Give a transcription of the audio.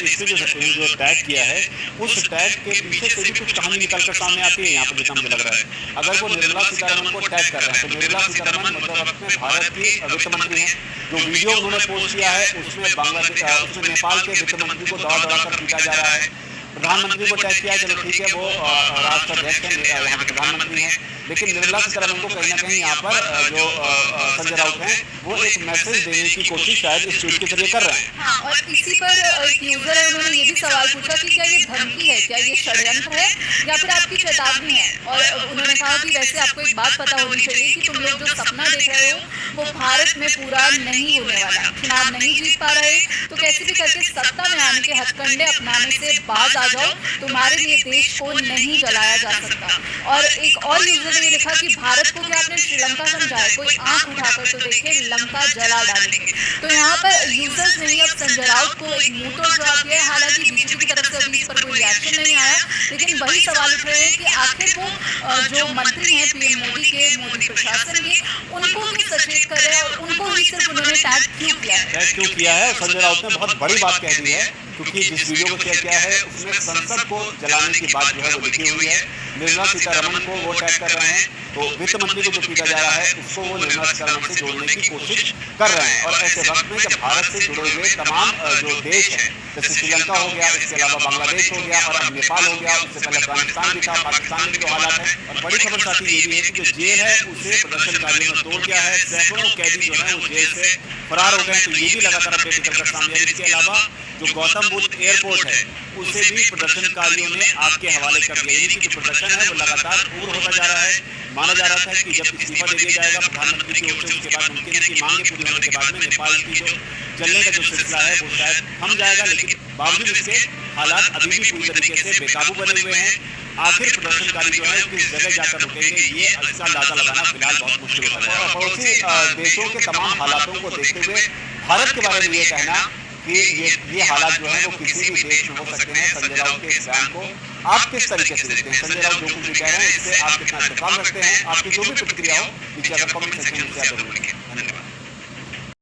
इसमें जो टैग किया है, उस टैग के पीछे से भी कुछ कहानी निकल कर सामने आती है यहाँ पर, जितना मुझे लग रहा है। अगर वो निर्मला सीतारमण को टैग कर रहे हैं, तो निर्मला सीतारमण मध्य वक्त में भारत की वित्त मंत्री हैं। जो वीडियो उन्होंने पोस्ट किया है उसमें उसमें नेपाल के वित्त मंत्री को दौड़ा कर पीटा जा रहा है। प्रधानमंत्री को टैग किया है, चलो ठीक है, वो राष्ट्राध्यक्ष हैं, यहाँ के प्रधानमंत्री हैं, लेकिन निर्मला सीतारमण को कहीं ना कहीं यहाँ पर जो संजय राउत हैं वो एक मैसेज देने की कोशिश शायद इस ट्वीट के जरिए कर रहे हैं। हाँ, और इसी पर एक यूजर है, उन्होंने ये भी सवाल पूछा कि क्या ये धमकी है, क्या ये षड्यंत्र है या फिर आपकी चेतावनी है। और उन्होंने कहा कि वैसे आपको एक बात पता होनी चाहिए कि तुम लोग जो सपना देख रहे हो वो भारत में पूरा नहीं होने वाला। चुनाव नहीं जीत पा रहे तो कैसे भी करके सत्ता में आने के हथकंडे अपनाने से बाज आ जाओ, तुम्हारे लिए देश को नहीं जलाया जा सकता। और एक और यूजर ने लिखा कि भारत को क्या आपने श्रीलंका समझा है, कोई आंख उठाकर तो देखे, लंका जला डालेंगे। तो यहाँ पर यूजर्स ने अब संजय राउत को एक मुंह तोड़ जवाब दिया है। हालांकि बीजेपी की तरफ से अभी इस पर कोई रिएक्शन नहीं आया, लेकिन वही सवाल उठ रहे हैं कि आखिर वो जो मंत्री हैं पीएम मोदी के, मोदी प्रशासन के, उनको भी सचेत कर रहे हैं और उनको ही सिर्फ उन्होंने टैग क्यों किया है। संजय राउत ने बहुत बड़ी बात कह दी है, क्योंकि जिस वीडियो को शेयर किया है उसमें संसद को जलाने की बात जो है वो लिखी हुई है। निर्मला सीतारमण को वो टैग कर रहे हैं, तो वित्त मंत्री को जो पीटा जा रहा है उसको वो निर्मला सीतारमण से जोड़ने की कोशिश कर रहे हैं। और ऐसे वक्त में जब भारत से जुड़े हुए तमाम जो देश हैं, जैसे श्रीलंका हो गया, इसके अलावा बांग्लादेश हो गया और अब नेपाल हो गया, उससे पहले अफगानिस्तान भी था, पाकिस्तान में जो हालात है। और बड़ी खबर साथी ये भी है कि जो जेल है उसे प्रदर्शनकारियों ने तोड़ दिया है, सैकड़ों कैदी जो है वो जेल से फरार हो गए। तो ये भी लगातार अपडेट निकल कर सामने है। इसके अलावा जो गौतम बुद्ध एयरपोर्ट है उसे भी प्रदर्शनकारियों ने आग के हवाले कर दिया। यानी कि जो प्रदर्शन है वो लगातार उग्र होता जा रहा है। माना जा रहा था कि जब इस्तीफा दे दिया जाएगा प्रधानमंत्री की ओर से, उसके बाद मुमकिन है कि मांगे पूरी होने के बाद में नेपाल की जो जलने का जो सिलसिला है वो शायद थम जाएगा, लेकिन बावजूद इसके हालात अभी भी पूरी तरीके से बेकाबू बने हुए हैं। आखिर प्रदर्शनकारी जो है किस जगह जाकर रुकेंगे, ये इसका अंदाजा लगाना फिलहाल बहुत मुश्किल होता है। पड़ोसी देशों के तमाम हालातों को देखते हुए भारत के बारे में ये कहना कि ये हालात जो है वो किसी भी देश में हो सकते हैं। संजय राउत के इस बयान को आप किस तरीके से देखते हैं? संजय राउत जो कुछ भी कह रहे हैं इससे आप कितना इत्तेफाक रखते हैं? आपकी जो भी प्रतिक्रिया हो नीचे अगर कमेंट सेक्शन में जरूर लिखें। धन्यवाद।